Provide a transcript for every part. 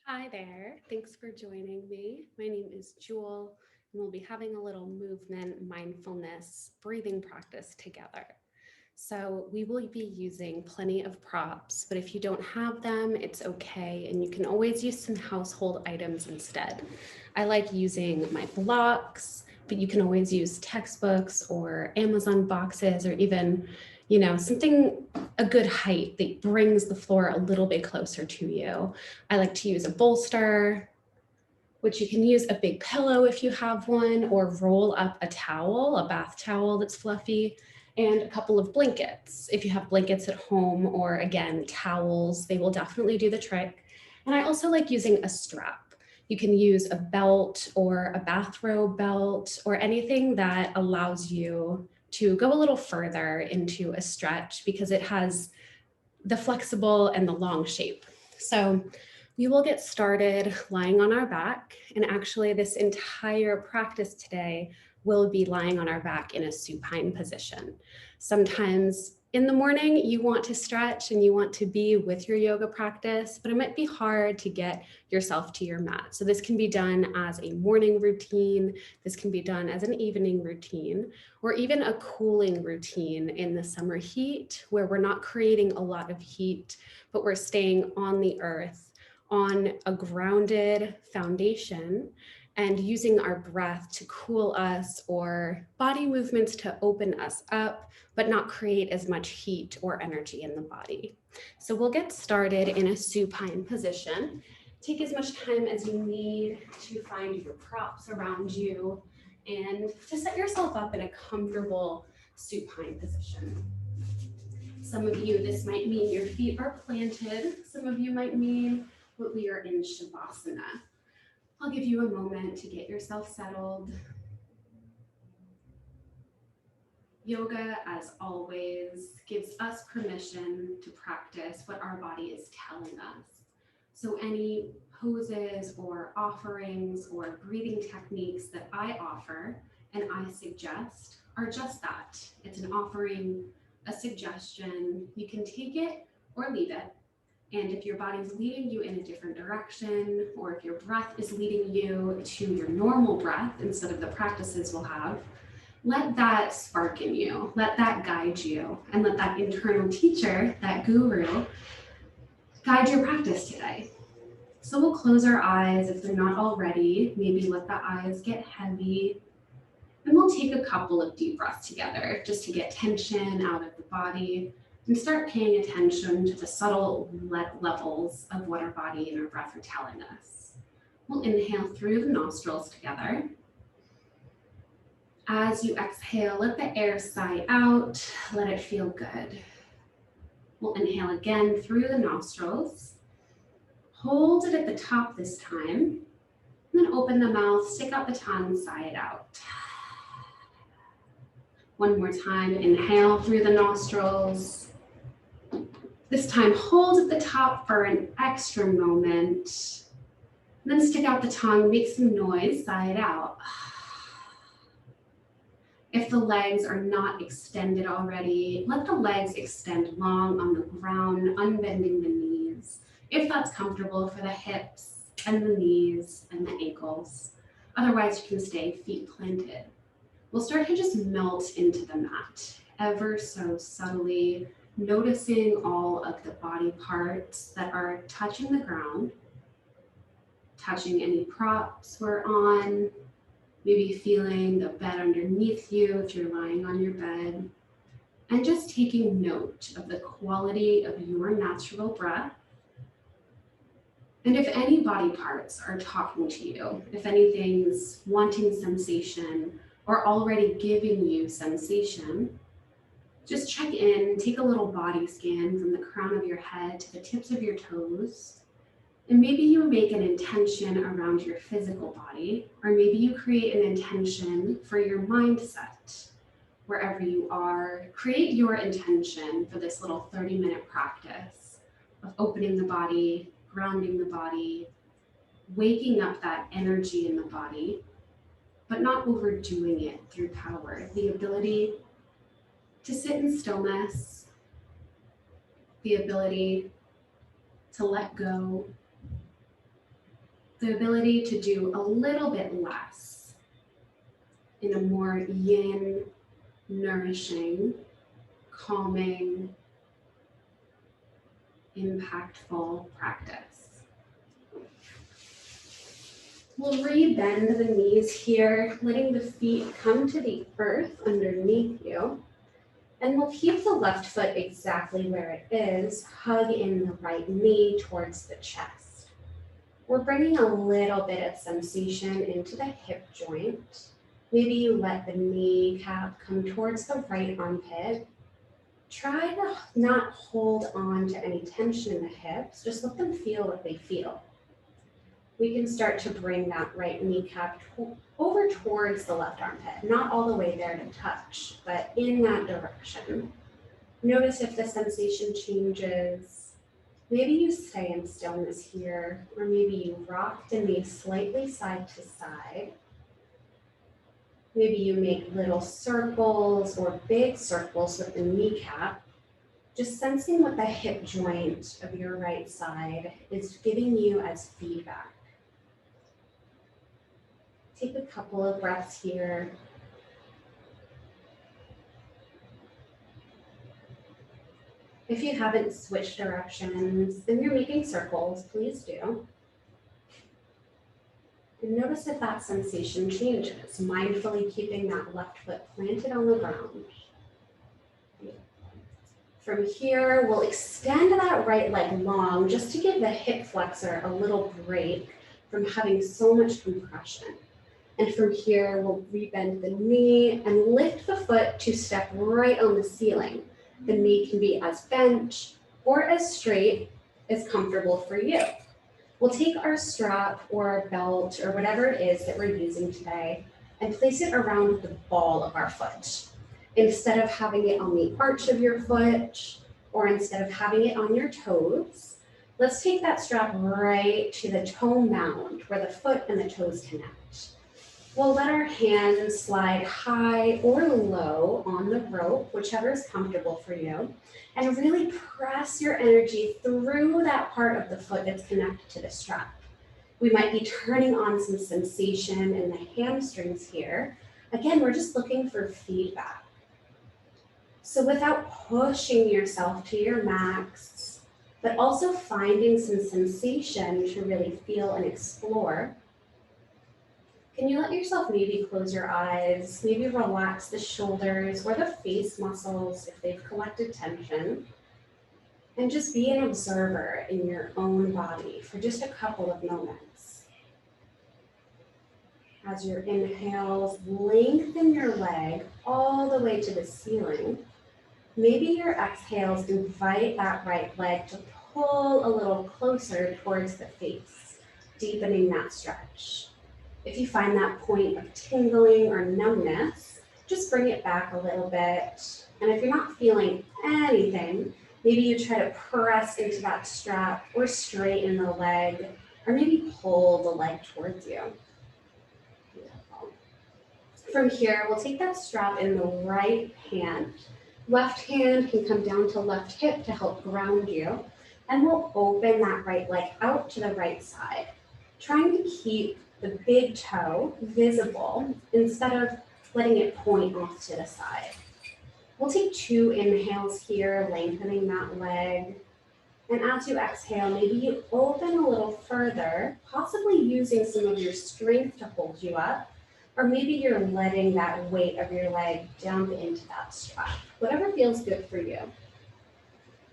Hi there. Thanks for joining me. My name is Jewel, and we'll be having a little movement, mindfulness, breathing practice together. So, we will be using plenty of props, but if you don't have them, it's okay. And you can always use some household items instead. I like using my blocks, but you can always use textbooks or Amazon boxes or even, something a good height that brings the floor a little bit closer to you. I like to use a bolster, which you can use a big pillow if you have one, or roll up a towel, a bath towel that's fluffy, and a couple of blankets. If you have blankets at home, or again, towels, they will definitely do the trick. And I also like using a strap. You can use a belt or a bathrobe belt or anything that allows you to go a little further into a stretch because it has the flexible and the long shape. So we will get started lying on our back. And actually, this entire practice today will be lying on our back in a supine position. Sometimes in the morning, you want to stretch and you want to be with your yoga practice, but it might be hard to get yourself to your mat. So, this can be done as a morning routine, this can be done as an evening routine, or even a cooling routine in the summer heat where we're not creating a lot of heat, but we're staying on the earth on a grounded foundation and using our breath to cool us or body movements to open us up, but not create as much heat or energy in the body. So we'll get started in a supine position. Take as much time as you need to find your props around you and to set yourself up in a comfortable supine position. Some of you, this might mean your feet are planted. Some of you might mean that we are in Shavasana. I'll give you a moment to get yourself settled. Yoga, as always, gives us permission to practice what our body is telling us. So, any poses or offerings or breathing techniques that I offer and I suggest are just that. It's an offering, a suggestion. You can take it or leave it. And if your body's leading you in a different direction, or if your breath is leading you to your normal breath instead of the practices we'll have, let that spark in you, let that guide you, and let that internal teacher, that guru, guide your practice today. So we'll close our eyes if they're not already, maybe let the eyes get heavy, and we'll take a couple of deep breaths together just to get tension out of the body and start paying attention to the subtle levels of what our body and our breath are telling us. We'll inhale through the nostrils together. As you exhale, let the air sigh out. Let it feel good. We'll inhale again through the nostrils. Hold it at the top this time. And then open the mouth, stick out the tongue, sigh it out. One more time, inhale through the nostrils. This time, hold at the top for an extra moment. And then stick out the tongue, make some noise, sigh it out. If the legs are not extended already, let the legs extend long on the ground, unbending the knees. If that's comfortable for the hips and the knees and the ankles. Otherwise, you can stay feet planted. We'll start to just melt into the mat, ever so subtly, noticing all of the body parts that are touching the ground, touching any props we're on, maybe feeling the bed underneath you if you're lying on your bed, and just taking note of the quality of your natural breath. And if any body parts are talking to you, if anything's wanting sensation or already giving you sensation, just check in, take a little body scan from the crown of your head to the tips of your toes. And maybe you make an intention around your physical body, or maybe you create an intention for your mindset. Wherever you are, create your intention for this little 30-minute practice of opening the body, grounding the body, waking up that energy in the body, but not overdoing it through power. The ability to sit in stillness, the ability to let go, the ability to do a little bit less in a more yin, nourishing, calming, impactful practice. We'll re-bend the knees here, letting the feet come to the earth underneath you. And we'll keep the left foot exactly where it is, hug in the right knee towards the chest. We're bringing a little bit of sensation into the hip joint. Maybe you let the kneecap come towards the right armpit. Try to not hold on to any tension in the hips, just let them feel what they feel. We can start to bring that right kneecap over towards the left armpit, not all the way there to touch, but in that direction. Notice if the sensation changes. Maybe you stay in stillness here, or maybe you rock the knee slightly side to side. Maybe you make little circles or big circles with the kneecap, just sensing what the hip joint of your right side is giving you as feedback. Take a couple of breaths here. If you haven't switched directions and you're making circles, please do. And notice if that sensation changes, mindfully keeping that left foot planted on the ground. From here, we'll extend that right leg long just to give the hip flexor a little break from having so much compression. And from here, we'll rebend the knee and lift the foot to step right on the ceiling. The knee can be as bent or as straight as comfortable for you. We'll take our strap or our belt or whatever it is that we're using today and place it around the ball of our foot. Instead of having it on the arch of your foot or instead of having it on your toes, let's take that strap right to the toe mound where the foot and the toes connect. We'll let our hands slide high or low on the rope, whichever is comfortable for you, and really press your energy through that part of the foot that's connected to the strap. We might be turning on some sensation in the hamstrings here. Again, we're just looking for feedback. So without pushing yourself to your max, but also finding some sensation to really feel and explore, can you let yourself maybe close your eyes, maybe relax the shoulders or the face muscles if they've collected tension, and just be an observer in your own body for just a couple of moments. As your inhales, lengthen your leg all the way to the ceiling. Maybe your exhales invite that right leg to pull a little closer towards the face, deepening that stretch. If you find that point of tingling or numbness, just bring it back a little bit. And if you're not feeling anything, maybe you try to press into that strap or straighten the leg, or maybe pull the leg towards you. Beautiful. From here, we'll take that strap in the right hand. Left hand can come down to left hip to help ground you. And we'll open that right leg out to the right side, trying to keep the big toe visible instead of letting it point off to the side. We'll take 2 inhales here, lengthening that leg. And as you exhale, maybe you open a little further, possibly using some of your strength to hold you up, or maybe you're letting that weight of your leg dump into that strap. Whatever feels good for you.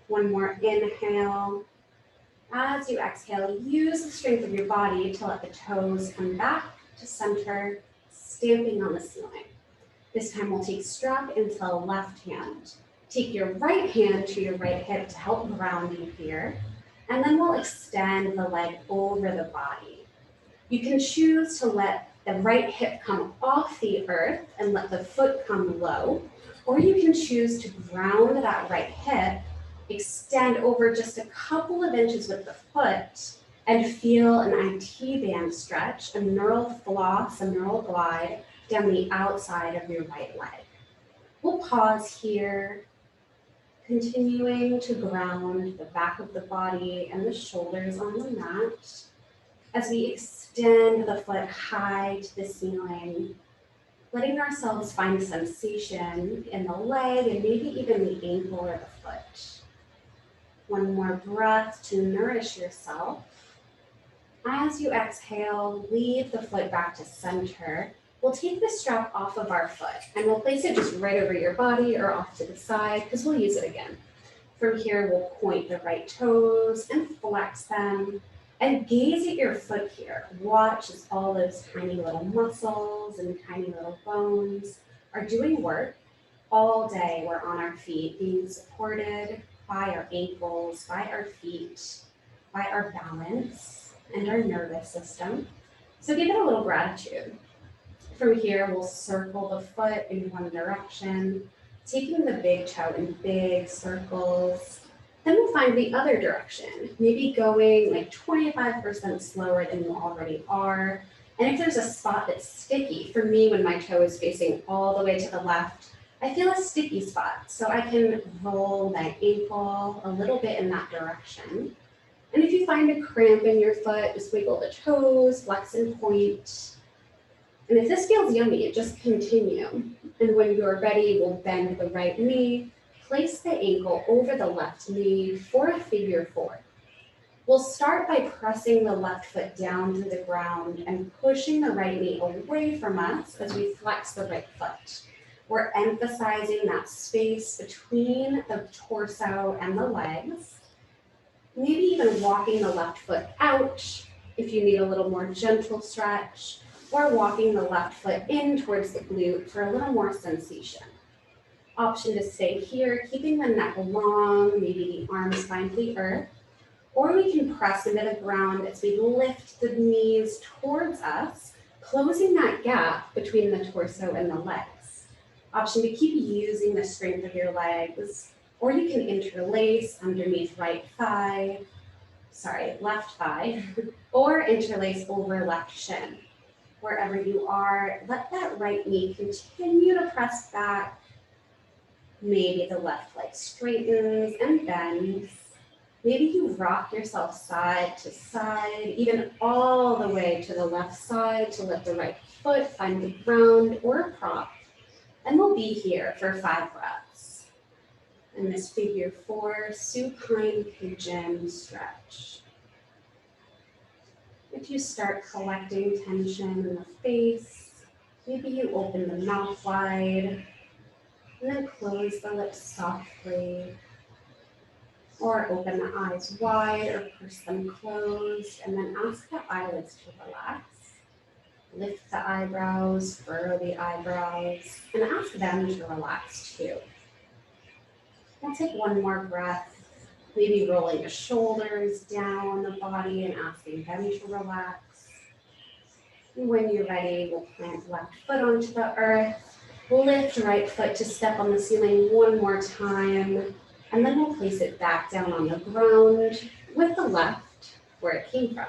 One more inhale. As you exhale, use the strength of your body to let the toes come back to center, stamping on the ceiling. This time we'll take strap into the left hand. Take your right hand to your right hip to help ground you here. And then we'll extend the leg over the body. You can choose to let the right hip come off the earth and let the foot come low, or you can choose to ground that right hip, extend over just a couple of inches with the foot, and feel an IT band stretch, a neural floss, a neural glide down the outside of your right leg. We'll pause here, continuing to ground the back of the body and the shoulders on the mat. as we extend the foot high to the ceiling, letting ourselves find sensation in the leg and maybe even the ankle or the foot. One more breath to nourish yourself. As you exhale, leave the foot back to center. We'll take the strap off of our foot and we'll place it just right over your body or off to the side because we'll use it again. From here, we'll point the right toes and flex them and gaze at your foot here. Watch as all those tiny little muscles and tiny little bones are doing work. All day we're on our feet, being supported by our ankles, by our feet, by our balance and our nervous system. So give it a little gratitude. From here, we'll circle the foot in one direction, taking the big toe in big circles. Then we'll find the other direction, maybe going like 25% slower than you already are. And if there's a spot that's sticky, for me, when my toe is facing all the way to the left, I feel a sticky spot. So I can roll my ankle a little bit in that direction. And if you find a cramp in your foot, just wiggle the toes, flex and point. And if this feels yummy, just continue. And when you're ready, we'll bend the right knee, place the ankle over the left knee for a figure four. We'll start by pressing the left foot down to the ground and pushing the right knee away from us as we flex the right foot. We're emphasizing that space between the torso and the legs. Maybe even walking the left foot out if you need a little more gentle stretch, or walking the left foot in towards the glute for a little more sensation. Option to stay here, keeping the neck long, maybe the arms find the earth, or we can press into the ground as we lift the knees towards us, closing that gap between the torso and the legs. Option to keep using the strength of your legs, or you can interlace underneath left thigh, or interlace over left shin. Wherever you are, let that right knee continue to press back. Maybe the left leg straightens and bends. Maybe you rock yourself side to side, even all the way to the left side to let the right foot find the ground or a prop. And we'll be here for 5 breaths. In this figure four, supine pigeon stretch. If you start collecting tension in the face, maybe you open the mouth wide and then close the lips softly, or open the eyes wide or push them closed, and then ask the eyelids to relax. Lift the eyebrows, furrow the eyebrows, and ask them to relax too. We'll take one more breath, maybe rolling the shoulders down the body and asking them to relax. And when you're ready, we'll plant left foot onto the earth. We'll lift right foot to step on the ceiling one more time, and then we'll place it back down on the ground with the left where it came from.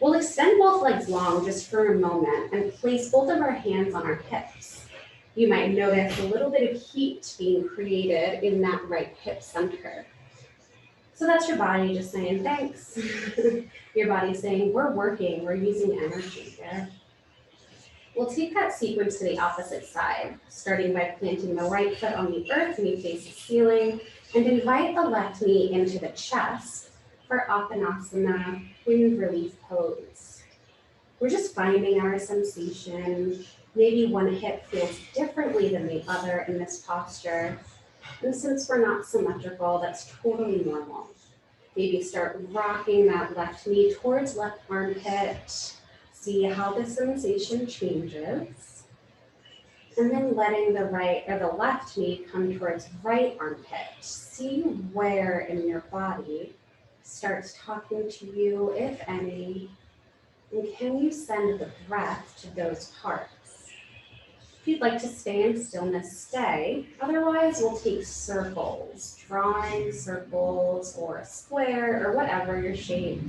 We'll extend both legs long just for a moment and place both of our hands on our hips. You might notice a little bit of heat being created in that right hip center. So that's your body just saying thanks. Your body saying we're working, we're using energy here. We'll take that sequence to the opposite side, starting by planting the right foot on the earth, knee face the ceiling, and invite the left knee into the chest for Apanasana, wind relief pose. We're just finding our sensation. Maybe one hip feels differently than the other in this posture. And since we're not symmetrical, that's totally normal. Maybe start rocking that left knee towards left armpit. See how the sensation changes. And then letting the right or the left knee come towards right armpit. See where in your body starts talking to you, if any. And can you send the breath to those parts? If you'd like to stay in stillness, stay. Otherwise, we'll take circles, drawing circles or a square or whatever your shape.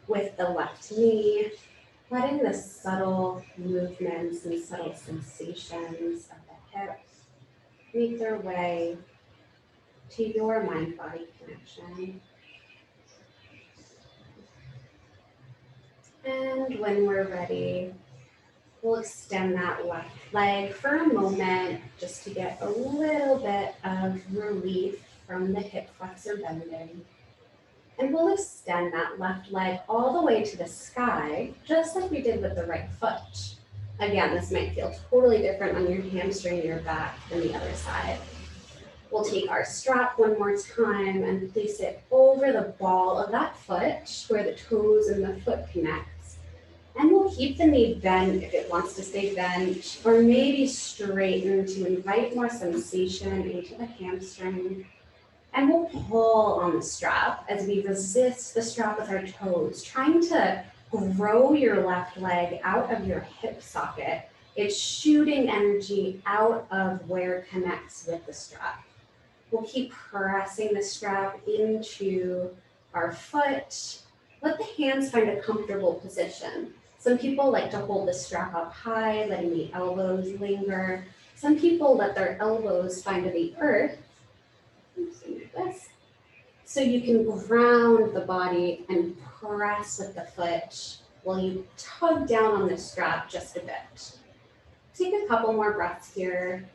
With the left knee, letting the subtle movements and subtle sensations of the hip make their way to your mind-body connection. And when we're ready, we'll extend that left leg for a moment just to get a little bit of relief from the hip flexor bending. And we'll extend that left leg all the way to the sky, just like we did with the right foot. Again, this might feel totally different on your hamstring and your back than the other side. We'll take our strap one more time and place it over the ball of that foot where the toes and the foot connect. And we'll keep the knee bent if it wants to stay bent, or maybe straighten to invite more sensation into the hamstring. And we'll pull on the strap as we resist the strap with our toes, trying to grow your left leg out of your hip socket. It's shooting energy out of where it connects with the strap. We'll keep pressing the strap into our foot. Let the hands find a comfortable position. Some people like to hold the strap up high, letting the elbows linger. Some people let their elbows find the earth. Like this. So you can ground the body and press with the foot while you tug down on the strap just a bit. Take a couple more breaths here.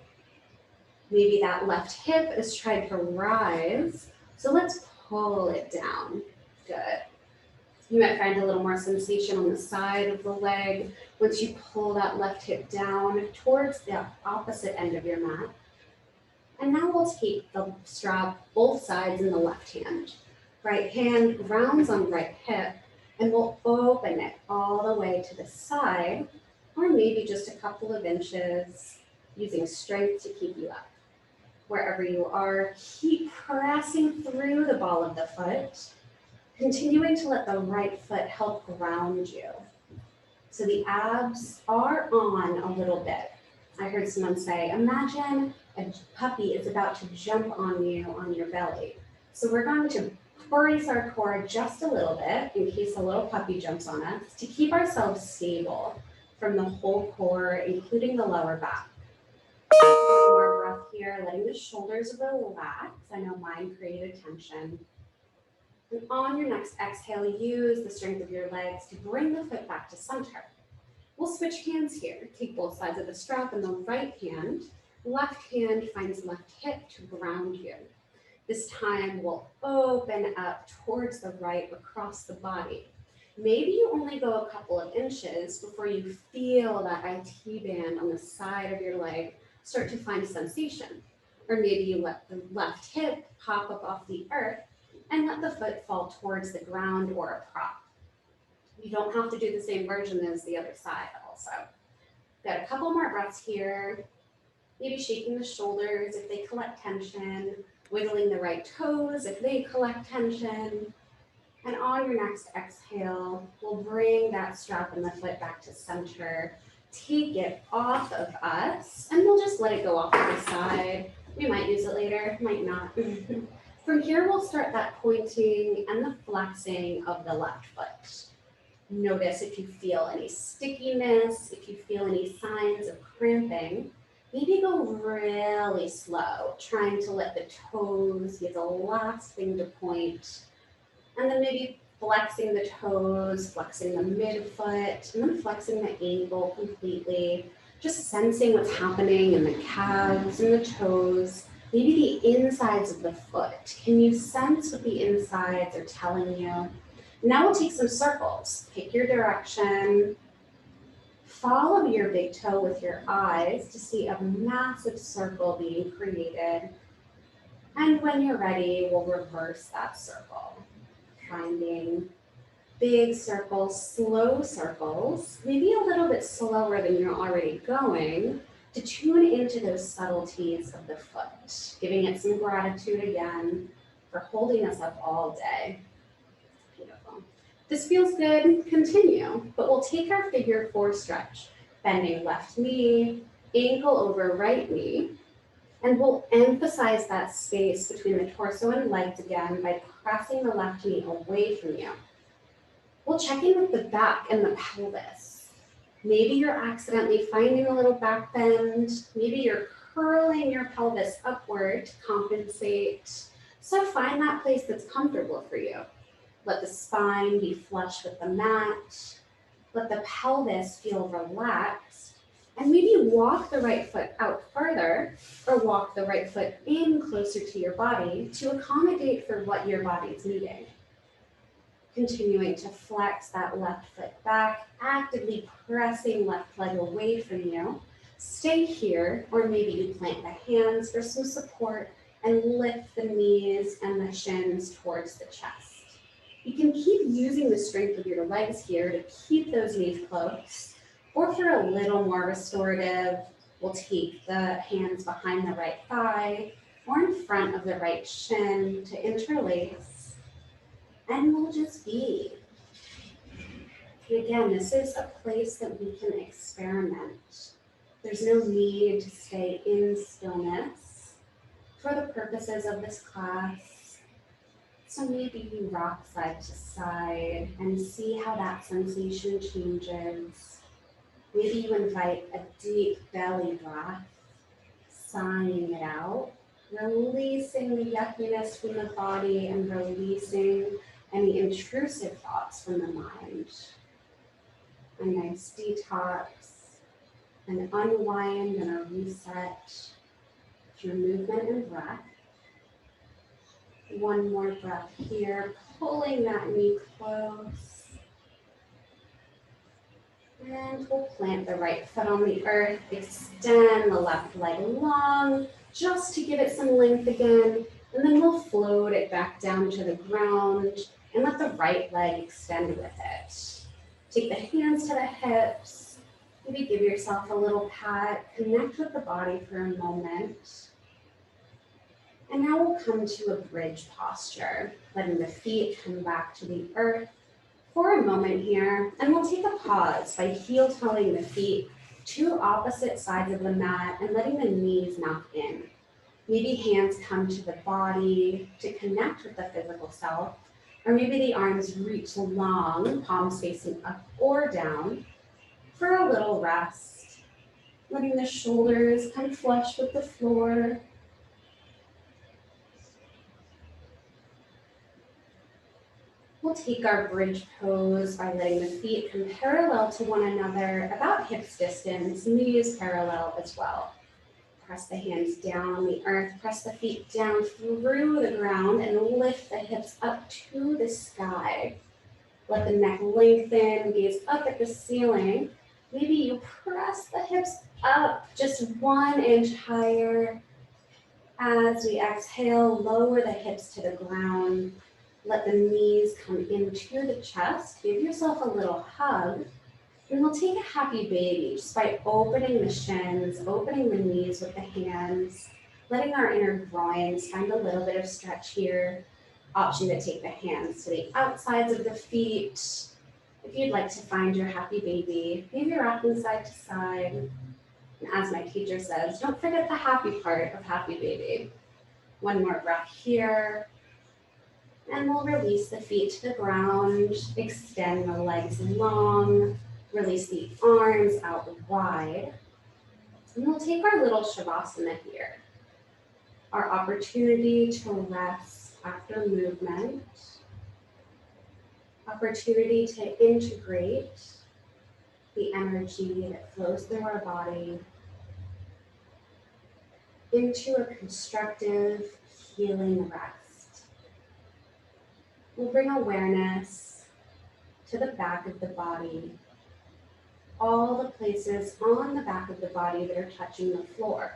Maybe that left hip is trying to rise. So let's pull it down. Good. You might find a little more sensation on the side of the leg once you pull that left hip down towards the opposite end of your mat. And now we'll take the strap both sides in the left hand. Right hand grounds on right hip, and we'll open it all the way to the side, or maybe just a couple of inches, using strength to keep you up. Wherever you are, keep pressing through the ball of the foot, continuing to let the right foot help ground you. So the abs are on a little bit. I heard someone say, imagine a puppy is about to jump on you on your belly. So we're going to brace our core just a little bit in case a little puppy jumps on us to keep ourselves stable from the whole core, including the lower back. One more breath here, letting the shoulders relax. I know mine created tension. And on your next exhale, use the strength of your legs to bring the foot back to center. We'll switch hands here. Take both sides of the strap in the right hand. Left hand finds left hip to ground you. This time we'll open up towards the right across the body. Maybe you only go a couple of inches before you feel that IT band on the side of your leg start to find sensation. Or maybe you let the left hip pop up off the earth and let the foot fall towards the ground or a prop. You don't have to do the same version as the other side also. Got a couple more breaths here. Maybe shaking the shoulders if they collect tension, wiggling the right toes if they collect tension. And on your next exhale, we'll bring that strap in the foot back to center. Take it off of us, and we'll just let it go off to the side. We might use it later, might not. From here, we'll start that pointing and the flexing of the left foot. Notice if you feel any stickiness, if you feel any signs of cramping. Maybe go really slow, trying to let the toes be the last thing to point. And then maybe flexing the toes, flexing the midfoot, and then flexing the ankle completely. Just sensing what's happening in the calves and the toes, maybe the insides of the foot. Can you sense what the insides are telling you? Now we'll take some circles. Pick your direction. Follow your big toe with your eyes to see a massive circle being created. And when you're ready, we'll reverse that circle. Finding big circles, slow circles, maybe a little bit slower than you're already going, to tune into those subtleties of the foot, giving it some gratitude again for holding us up all day. Beautiful. This feels good, continue, but we'll take our figure 4 stretch, bending left knee, ankle over right knee, and we'll emphasize that space between the torso and legs again by pressing the left knee away from you. We'll check in with the back and the pelvis. Maybe you're accidentally finding a little back bend. Maybe you're curling your pelvis upward to compensate. So find that place that's comfortable for you. Let the spine be flush with the mat. Let the pelvis feel relaxed. And maybe walk the right foot out further or walk the right foot in closer to your body to accommodate for what your body's needing. Continuing to flex that left foot back, actively pressing left leg away from you. Stay here, or maybe you plant the hands for some support and lift the knees and the shins towards the chest. You can keep using the strength of your legs here to keep those knees close, or for a little more restorative, we'll take the hands behind the right thigh or in front of the right shin to interlace, and we'll just be. And again, this is a place that we can experiment. There's no need to stay in stillness for the purposes of this class. So maybe you rock side to side and see how that sensation changes. Maybe you invite a deep belly breath, sighing it out, releasing the yuckiness from the body and releasing any intrusive thoughts from the mind. A nice detox, an unwind and a reset through movement and breath. One more breath here, pulling that knee close. And we'll plant the right foot on the earth, extend the left leg long, just to give it some length again, and then we'll float it back down to the ground and let the right leg extend with it. Take the hands to the hips, maybe give yourself a little pat, connect with the body for a moment. And now we'll come to a bridge posture, letting the feet come back to the earth for a moment here. And we'll take a pause by heel-toeing the feet to opposite sides of the mat and letting the knees knock in. Maybe hands come to the body to connect with the physical self, or maybe the arms reach long, palms facing up or down for a little rest. Letting the shoulders come flush with the floor. We'll take our bridge pose by letting the feet come parallel to one another, about hips distance, knees parallel as well. Press the hands down on the earth, press the feet down through the ground, and lift the hips up to the sky. Let the neck lengthen, gaze up at the ceiling. Maybe you press the hips up just 1 inch higher. As we exhale, lower the hips to the ground. Let the knees come into the chest. Give yourself a little hug. And we'll take a happy baby just by opening the shins, opening the knees with the hands, letting our inner groins find a little bit of stretch here. Option to take the hands to the outsides of the feet. If you'd like to find your happy baby, maybe rocking side to side. And as my teacher says, don't forget the happy part of happy baby. One more breath here. And we'll release the feet to the ground, extend the legs long, release the arms out wide. And we'll take our little Shavasana here. Our opportunity to rest after movement. Opportunity to integrate the energy that flows through our body into a constructive, healing rest. We'll bring awareness to the back of the body, all the places on the back of the body that are touching the floor.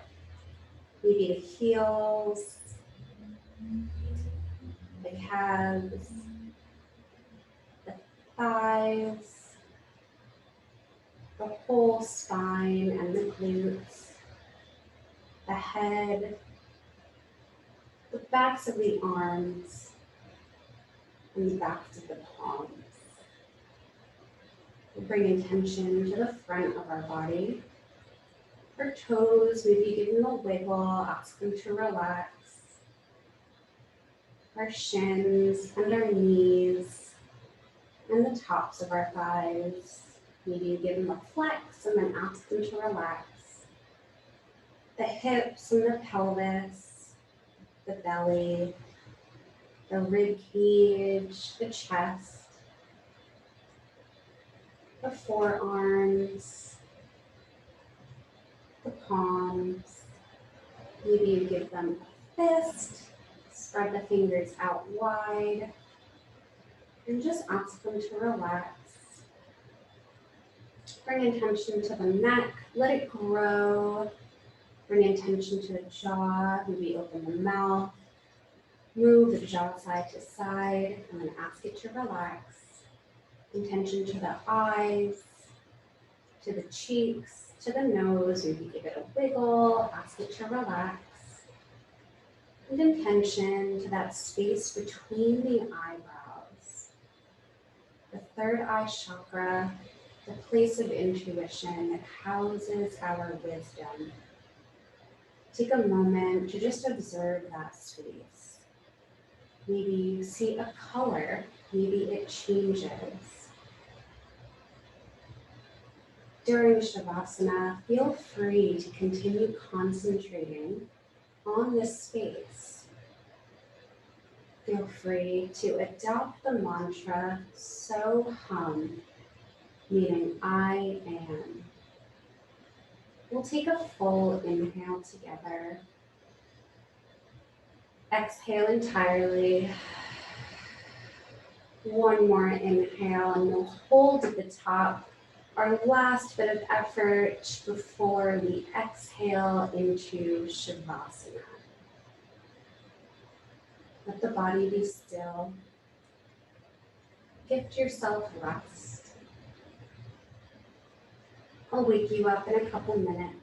Maybe the heels, the calves, the thighs, the whole spine and the glutes, the head, the backs of the arms, and the backs of the palms. We'll bring attention to the front of our body. Our toes, maybe give them a wiggle, ask them to relax. Our shins and our knees and the tops of our thighs. Maybe give them a flex and then ask them to relax. The hips and the pelvis, the belly, the rib cage, the chest. the forearms, the palms. Maybe you give them a fist, spread the fingers out wide, and just ask them to relax. Bring attention to the neck, let it grow. Bring attention to the jaw, maybe open the mouth. Move the jaw side to side, and then ask it to relax. Intention to the eyes, to the cheeks, to the nose, maybe give it a wiggle, ask it to relax. And intention to that space between the eyebrows. The third eye chakra, the place of intuition that houses our wisdom. Take a moment to just observe that space. Maybe you see a color, maybe it changes. During Shavasana, feel free to continue concentrating on this space. Feel free to adopt the mantra, so hum, meaning I am. We'll take a full inhale together. Exhale entirely. One more inhale, and we'll hold at the top. Our last bit of effort before we exhale into Shavasana. Let the body be still. Gift yourself rest. I'll wake you up in a couple minutes.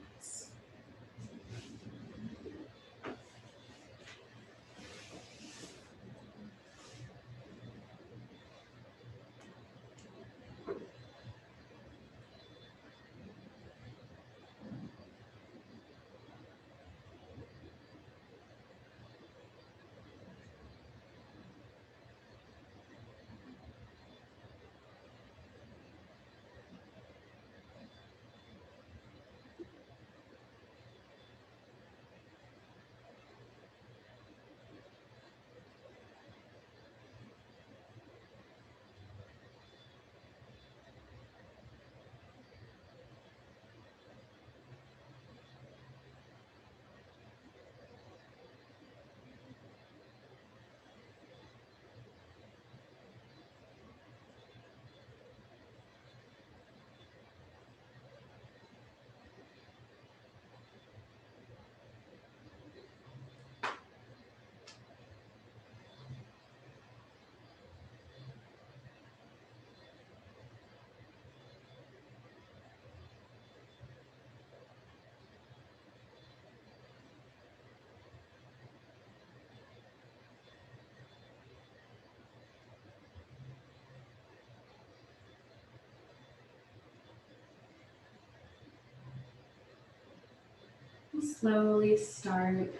Slowly start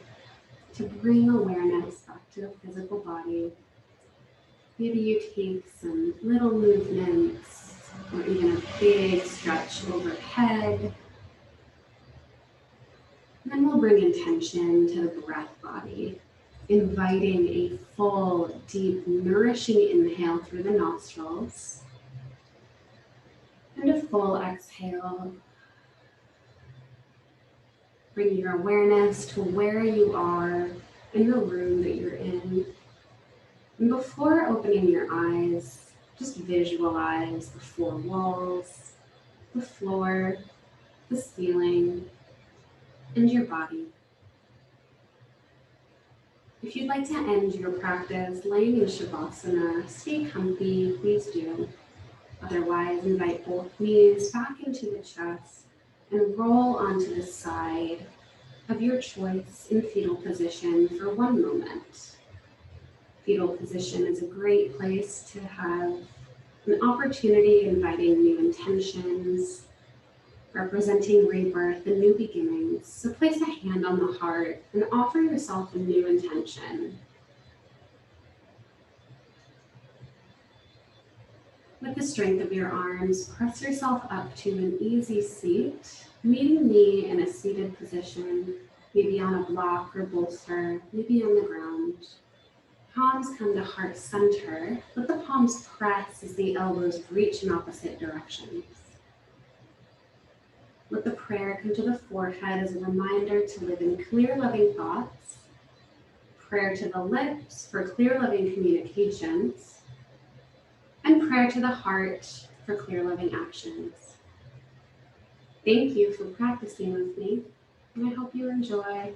to bring awareness back to the physical body. Maybe you take some little movements or even a big stretch overhead. And then we'll bring intention to the breath body, inviting a full, deep, nourishing inhale through the nostrils and a full exhale. Bring your awareness to where you are in the room that you're in. And before opening your eyes, just visualize the four walls, the floor, the ceiling, and your body. If you'd like to end your practice laying in Shavasana, stay comfy, please do. Otherwise, invite both knees back into the chest and roll onto the side of your choice in fetal position for one moment. Fetal position is a great place to have an opportunity inviting new intentions, representing rebirth and new beginnings. So place a hand on the heart and offer yourself a new intention. With the strength of your arms, press yourself up to an easy seat, meeting me in a seated position, maybe on a block or bolster, maybe on the ground. Palms come to heart center. Let the palms press as the elbows reach in opposite directions. Let the prayer come to the forehead as a reminder to live in clear, loving thoughts. Prayer to the lips for clear, loving communications. And prayer to the heart for clear, loving actions. Thank you for practicing with me, and I hope you enjoy.